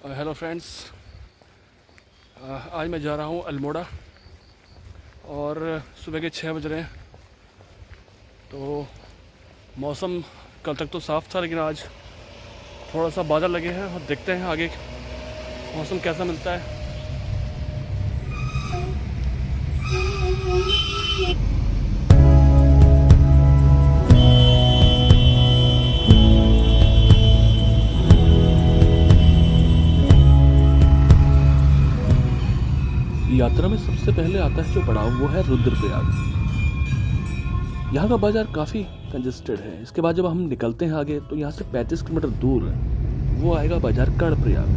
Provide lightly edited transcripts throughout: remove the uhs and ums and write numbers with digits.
Hello friends, आज मैं जा रहा हूँ अल्मोड़ा और सुबह के 6 बज रहे हैं। तो मौसम कल तक तो साफ़ था, लेकिन आज थोड़ा सा बादल लगे हैं और देखते हैं आगे मौसम कैसा मिलता है। यात्रा में सबसे पहले आता है जो पड़ाव, वो है रुद्रप्रयाग। यहाँ का बाजार काफ़ी कंजेस्टेड है। इसके बाद जब हम निकलते हैं आगे तो यहाँ से 35 किलोमीटर दूर वो आएगा बाजार Karnaprayag.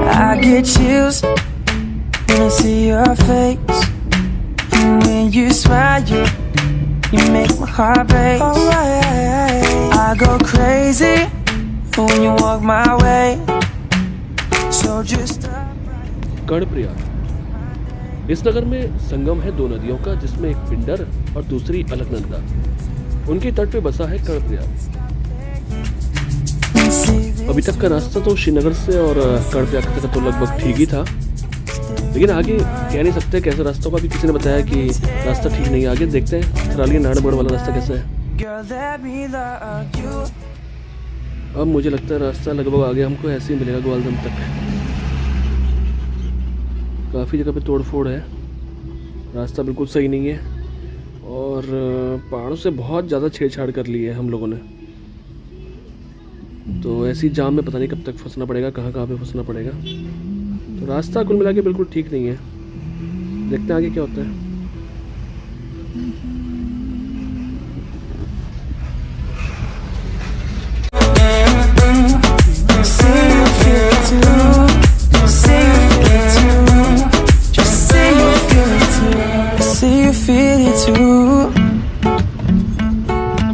I get chills when I see your face, and when you smile, you make my heart break. I go crazy when you walk my way. So just Karnaprayag. इस नगर में संगम है दो नदियों का, जिसमें एक पिंडर और दूसरी अलकनंदा। उनके तट पे बसा है कर्णप्रयाग। अभी तक का रास्ता तो श्रीनगर से और कर्णप्रयाग तक तो लगभग ठीक ही था, लेकिन आगे कह नहीं सकते कैसा रास्ता होगा। अभी किसी ने बताया कि रास्ता ठीक नहीं है, आगे देखते हैं थराली नारायणगढ़ वाला रास्ता कैसा है। अब मुझे लगता है रास्ता लगभग आगे हमको ऐसे ही मिलेगा ग्वालदम तक। काफ़ी जगह पे तोड़ फोड़ है, रास्ता बिल्कुल सही नहीं है और पहाड़ों से बहुत ज़्यादा छेड़छाड़ कर ली है हम लोगों ने। तो ऐसी जाम में पता नहीं कब तक फंसना पड़ेगा, कहाँ कहाँ पे फंसना पड़ेगा। तो रास्ता कुल मिला के बिल्कुल ठीक नहीं है, देखते हैं आगे क्या होता है।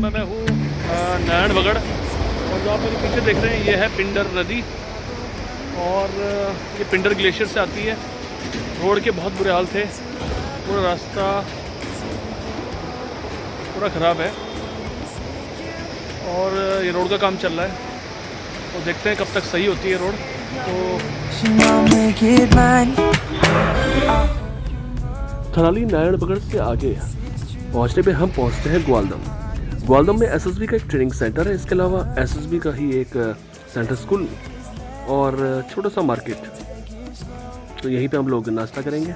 मैं हूँ नारायणगढ़ और जो आप मेरे पीछे देख रहे हैं ये है पिंडर नदी और ये पिंडर ग्लेशियर से आती है। रोड के बहुत बुरे हाल थे, पूरा रास्ता पूरा ख़राब है और ये रोड का काम चल रहा है, तो देखते हैं कब तक सही होती है रोड। थराली नारायणगढ़ से आगे पहुंचने पे हम पहुंचते हैं ग्वालदम। ग्वालदम में एसएसबी का एक ट्रेनिंग सेंटर है, इसके अलावा एसएसबी का ही एक सेंटर स्कूल और छोटा सा मार्केट। तो यहीं पे हम लोग नाश्ता करेंगे।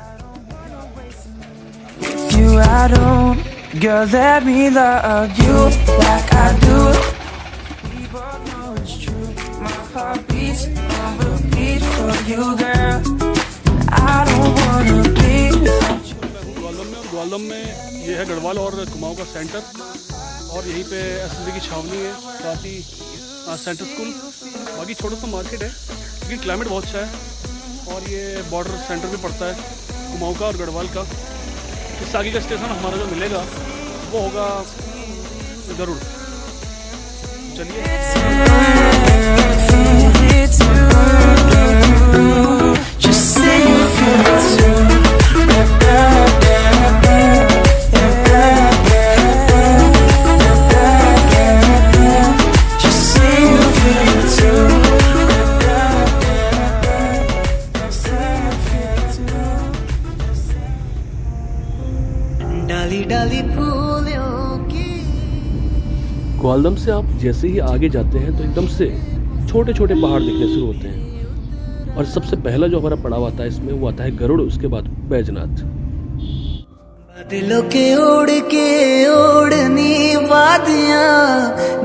ग्वालदम में ये है गढ़वाल और कुमाऊं का सेंटर और यहीं पे एसएसबी की छावनी है, साथ ही सेंटर स्कूल। बाकी छोटा सा मार्केट है, लेकिन क्लाइमेट बहुत अच्छा है और ये बॉर्डर सेंटर भी पड़ता है कुमाऊं का और गढ़वाल का। इससे आगे का स्टेशन हमारा जो मिलेगा वो होगा गरुड़। चलिए ग्वालदम से आप जैसे ही आगे जाते हैं तो एकदम से छोटे छोटे पहाड़ दिखने शुरू होते हैं और सबसे पहला जो हमारा पड़ाव आता है इसमें वो आता है गरुड़, उसके बाद बैजनाथ। बादलों के ओढ़ के ओढ़नी वादियां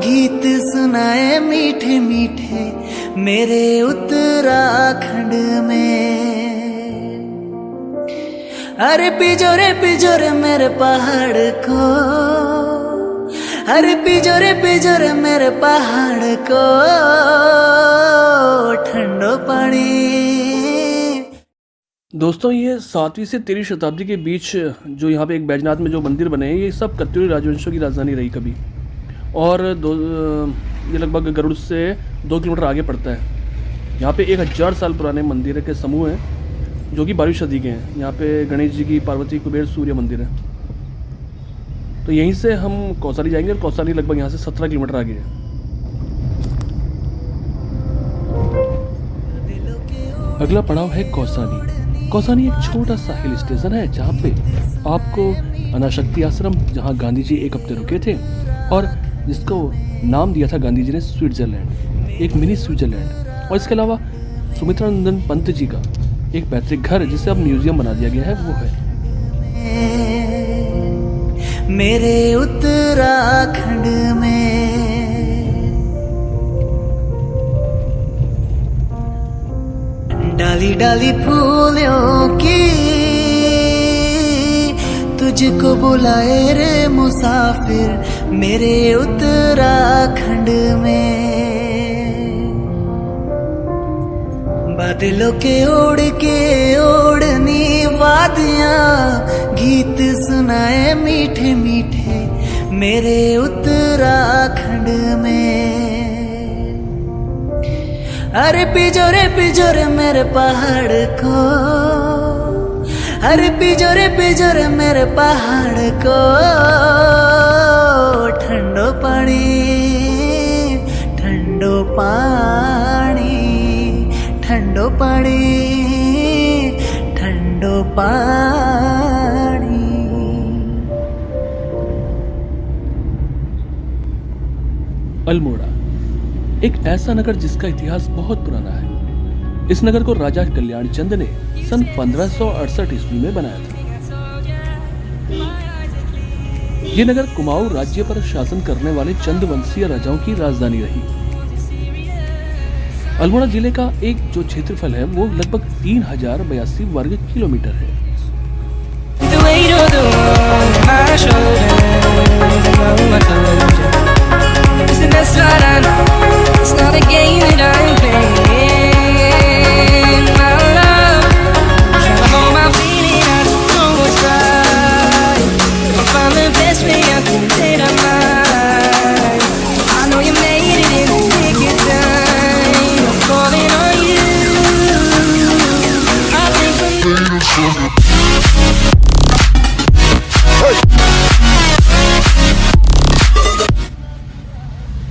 गीत सुनाए मीठे मीठे मेरे उत्तराखंड में। अरे पिजोरे मेरे पहाड़ को, अरे पिजोरे मेरे पहाड़ को ठंडो पानी। दोस्तों, ये 7वीं से 13वीं शताब्दी के बीच जो यहाँ पे एक बैजनाथ में जो मंदिर बने हैं, ये सब कत्यूरी राजवंशों की राजधानी रही कभी। और ये लगभग गरुड़ से 2 किलोमीटर आगे पड़ता है। यहाँ पे 1000 साल पुराने मंदिर के समूह हैं जो कि 12वीं सदी के हैं। यहाँ पे गणेश जी की, पार्वती, कुबेर, सूर्य मंदिर है। तो यहीं से हम कौसानी जाएंगे और कौसानी लगभग यहाँ से 17 किलोमीटर आगे है। अगला पड़ाव है कौसानी। कौसानी एक छोटा सा हिल स्टेशन है जहाँ पे आपको अनाशक्ति आश्रम, जहाँ गांधी जी एक हफ्ते रुके थे और जिसको नाम दिया था गांधी जी ने स्विट्जरलैंड, एक मिनी स्विट्जरलैंड। और इसके अलावा सुमित्रा नंदन पंत जी का एक पैतृक घर जिसे अब म्यूजियम बना दिया गया है, वो है। मेरे उत्तराखंड में डाली डाली फूलों की तुझको बुलाए रे मुसाफिर मेरे उत्तराखंड में। बादलों के ओढ़ के ओढ़नी वादियां गीत सुनाए मीठे मीठे मेरे उत्तराखंड में। अरे पिजोरे मेरे पहाड़ को, अरे पिजोरे मेरे पहाड़ को ठंडो पानी ठंडो पानी ठंडो पानी ठंडो पानी। अल्मोड़ा एक ऐसा नगर जिसका इतिहास बहुत पुराना है। इस नगर को राजा कल्याण चंद ने सन 1568 ईस्वी में बनाया था। ये नगर कुमाऊं राज्य पर शासन करने वाले चंद वंशीय राजाओं की राजधानी रही। अल्मोड़ा जिले का एक जो क्षेत्रफल है वो लगभग 3082 वर्ग किलोमीटर है।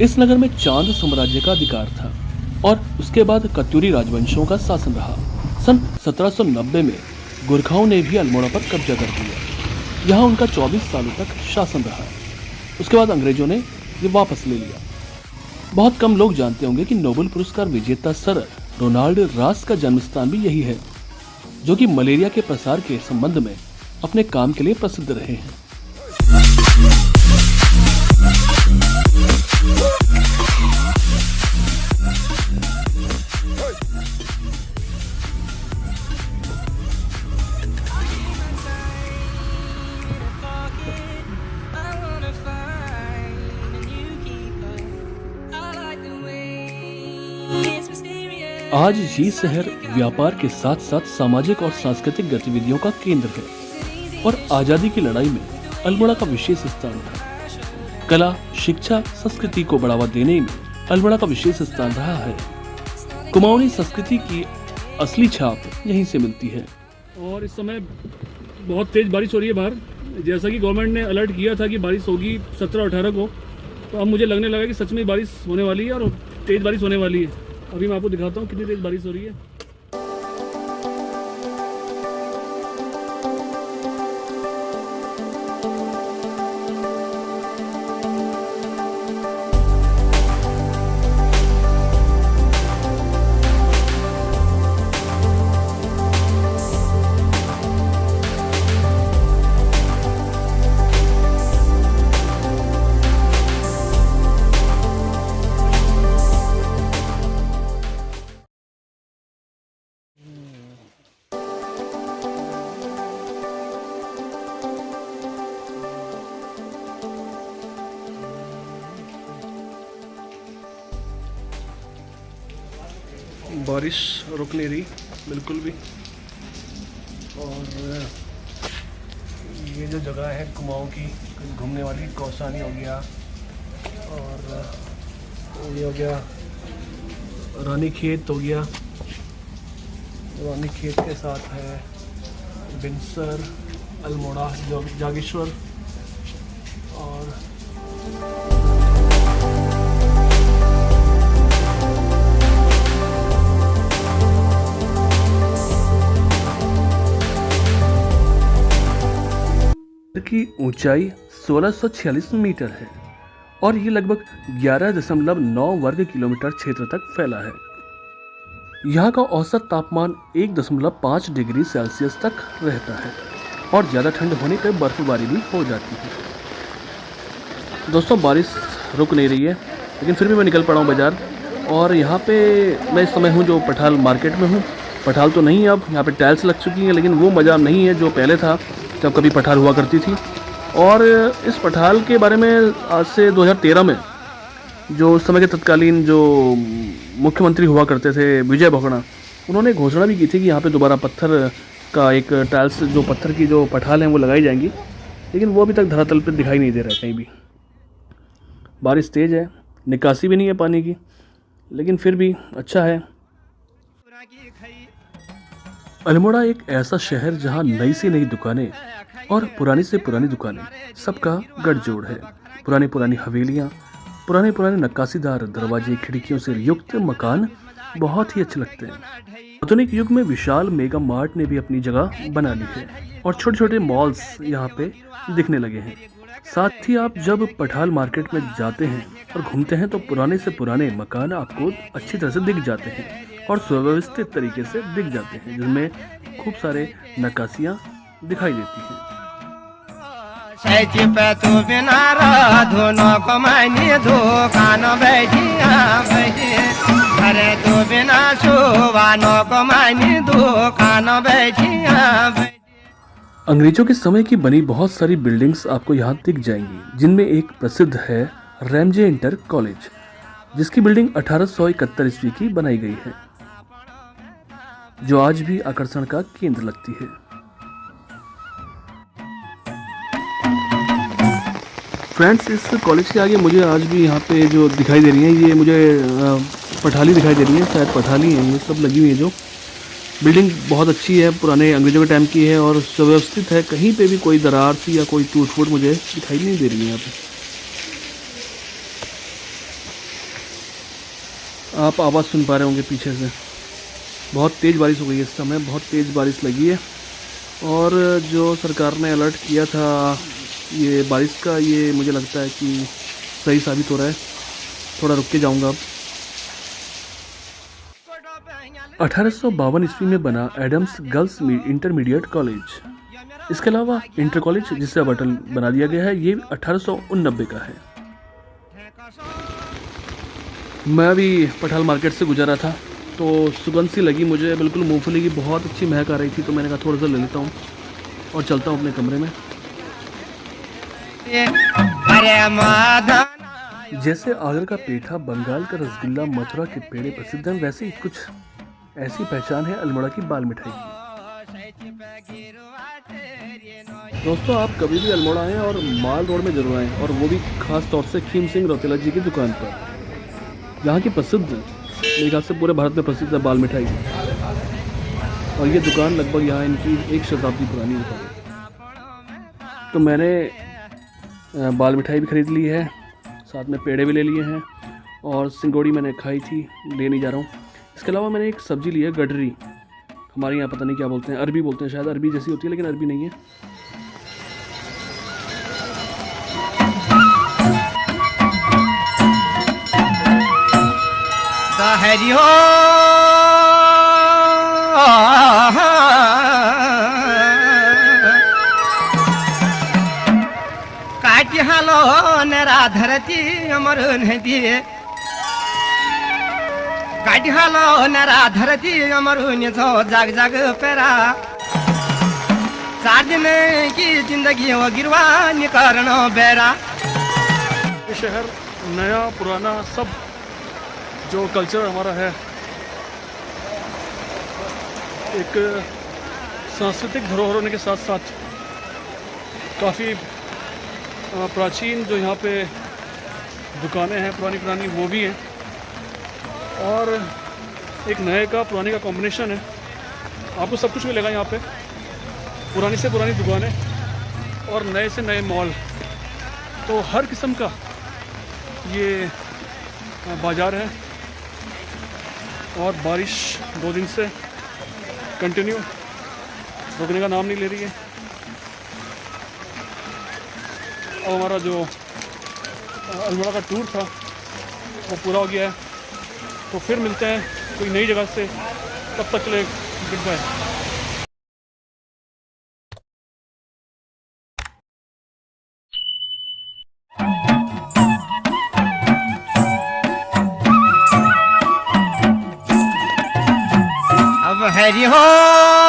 इस नगर में चांद साम्राज्य का अधिकार था और उसके बाद कत्यूरी राजवंशों का शासन रहा। सन 1790 में गोरखाओं ने भी अल्मोड़ा पर कब्जा कर लिया। यहाँ उनका 24 सालों तक शासन रहा। उसके बाद अंग्रेजों ने ये वापस ले लिया। बहुत कम लोग जानते होंगे कि नोबेल पुरस्कार विजेता सर रोनाल्ड रास का जन्मस्थान भी यही है, जो कि मलेरिया के प्रसार के संबंध में अपने काम के लिए प्रसिद्ध रहे हैं। आज ये शहर व्यापार के साथ साथ सामाजिक और सांस्कृतिक गतिविधियों का केंद्र है और आजादी की लड़ाई में अल्मोड़ा का विशेष स्थान था। कला, शिक्षा, संस्कृति को बढ़ावा देने में अल्मोड़ा का विशेष स्थान रहा है। कुमाऊनी संस्कृति की असली छाप यहीं से मिलती है। और इस समय बहुत तेज बारिश हो रही है बाहर, जैसा कि गवर्नमेंट ने अलर्ट किया था कि बारिश होगी 17-18 को, तो अब मुझे लगने लगा कि सच में बारिश होने वाली है और तेज बारिश होने वाली है। अभी मैं आपको दिखाता हूँ कितनी तेज बारिश हो रही है। बारिश रुक नहीं रही बिल्कुल भी। और ये जो जगह है कुमाऊं की घूमने वाली, कौसानी हो गया और ये हो गया रानी खेत हो गया। रानी खेत के साथ है बिनसर, अल्मोड़ा, जागेश्वर और की ऊंचाई 1646 मीटर है और ये लगभग 11.9 वर्ग किलोमीटर क्षेत्र तक फैला है। यहाँ का औसत तापमान 1.5 डिग्री सेल्सियस तक रहता है और ज़्यादा ठंड होने पर बर्फबारी भी हो जाती है। दोस्तों बारिश रुक नहीं रही है, लेकिन फिर भी मैं निकल पड़ा हूँ बाज़ार। और यहाँ पे मैं इस समय हूँ जो पठाल मार्केट में हूँ। पठाल तो नहीं है अब, यहाँ पे टाइल्स लग चुकी हैं, लेकिन वो मज़ा नहीं है जो पहले था जब कभी पठाल हुआ करती थी। और इस पठाल के बारे में आज से 2013 में जो उस समय के तत्कालीन जो मुख्यमंत्री हुआ करते थे विजय बहुगुणा, उन्होंने घोषणा भी की थी कि यहाँ पे दोबारा पत्थर का एक टाइल्स जो पत्थर की जो पठाल हैं वो लगाई जाएंगी, लेकिन वो अभी तक धरातल पे दिखाई नहीं दे रहा है कहीं भी। बारिश तेज़ है, निकासी भी नहीं है पानी की, लेकिन फिर भी अच्छा है। अल्मोड़ा एक ऐसा शहर जहाँ नई से नई दुकानें और पुरानी से पुरानी दुकानें सबका गठजोड़ है। पुरानी पुरानी हवेलियाँ, पुराने पुराने नक्काशीदार दरवाजे, खिड़कियों से युक्त मकान बहुत ही अच्छे लगते हैं। आधुनिक युग में विशाल मेगा मार्ट ने भी अपनी जगह बना ली है और छोटे छोटे मॉल्स यहाँ पे दिखने लगे हैं। साथ ही आप जब पठाल मार्केट में जाते हैं और घूमते हैं तो पुराने से पुराने मकान आपको अच्छी तरह से दिख जाते हैं और सुव्यवस्थित तरीके से दिख जाते हैं, जिनमें खूब सारे नक्काशियाँ दिखाई देती हैं। अंग्रेजों के समय की बनी बहुत सारी बिल्डिंग्स आपको यहाँ दिख जाएंगी, जिनमें एक प्रसिद्ध है रैमजे इंटर कॉलेज, जिसकी बिल्डिंग 1871 ईस्वी की बनाई गई है, जो आज भी आकर्षण का केंद्र लगती है। फ्रेंड्स, इस कॉलेज के आगे मुझे आज भी यहाँ पे जो दिखाई दे रही हैं, ये मुझे पठाली दिखाई दे रही है, शायद पठाली हैं ये सब लगी हुई है। जो बिल्डिंग बहुत अच्छी है, पुराने अंग्रेजों के टाइम की है और सुव्यवस्थित है। कहीं पे भी कोई दरार सी या कोई टूट फूट मुझे दिखाई नहीं दे रही है यहाँ पे। आप आवाज़ सुन पा रहे होंगे पीछे से, बहुत तेज़ बारिश हो गई है इस समय, बहुत तेज़ बारिश लगी है। और जो सरकार ने अलर्ट किया था ये बारिश का, ये मुझे लगता है कि सही साबित हो रहा है। थोड़ा रुक के जाऊँगा अब। 1852 ईस्वी में बना एडम्स गर्ल्स इंटरमीडिएट कॉलेज। इसके अलावा इंटर कॉलेज, जिसे अब अटल बना दिया गया है, ये 1889 का है। मैं अभी पठाल मार्केट से गुजरा था तो सुगंध सी लगी मुझे, बिल्कुल मूंगफली की बहुत अच्छी महक आ रही थी, तो मैंने कहा थोड़ा सा ले लेता हूँ और चलता हूँ अपने कमरे में। जैसे आगरा का पेठा, बंगाल का रसगुल्ला, मथुरा के पेड़े प्रसिद्ध हैं, वैसे ही कुछ ऐसी पहचान है अल्मोड़ा की बाल मिठाई की। दोस्तों, आप कभी भी अल्मोड़ा आएँ और माल रोड में जरूर आएँ, और वो भी खास तौर से खीम सिंह रौतेला जी की दुकान पर। यहाँ की प्रसिद्ध, मेरे ख्याल से पूरे भारत में प्रसिद्ध है बाल मिठाई, और ये दुकान लगभग यहाँ इनकी 1 शताब्दी पुरानी दुकान है। तो मैंने बाल मिठाई भी खरीद ली है, साथ में पेड़े भी ले लिए हैं, और सिंगोड़ी मैंने खाई थी, ले नहीं जा रहा हूँ। इसके अलावा मैंने एक सब्ज़ी ली है, गडरी, हमारे यहाँ पता नहीं क्या बोलते हैं, अरबी बोलते हैं शायद, अरबी जैसी होती है लेकिन अरबी नहीं है। काटी हालो नरा धरती अमर नदी, काटी हालो नरा धरती अमर जाग जाग पेरा, 4 दिन की जिंदगी हो गिरवान करनो बेरा। ये शहर नया पुराना सब जो कल्चर हमारा है, एक सांस्कृतिक धरोहर होने के साथ साथ काफ़ी प्राचीन जो यहाँ पे दुकानें हैं पुरानी पुरानी वो भी हैं, और एक नए का पुराने का कॉम्बिनेशन है। आपको सब कुछ मिलेगा यहाँ पे, पुरानी से पुरानी दुकानें और नए से नए मॉल। तो हर किस्म का ये बाज़ार है और बारिश 2 दिन से कंटिन्यू रुकने का नाम नहीं ले रही है। अब हमारा जो अल्मोड़ा का टूर था वो पूरा हो गया है, तो फिर मिलते हैं कोई नई जगह से। तब तक के लिए गुड बाय। अब हैरी हो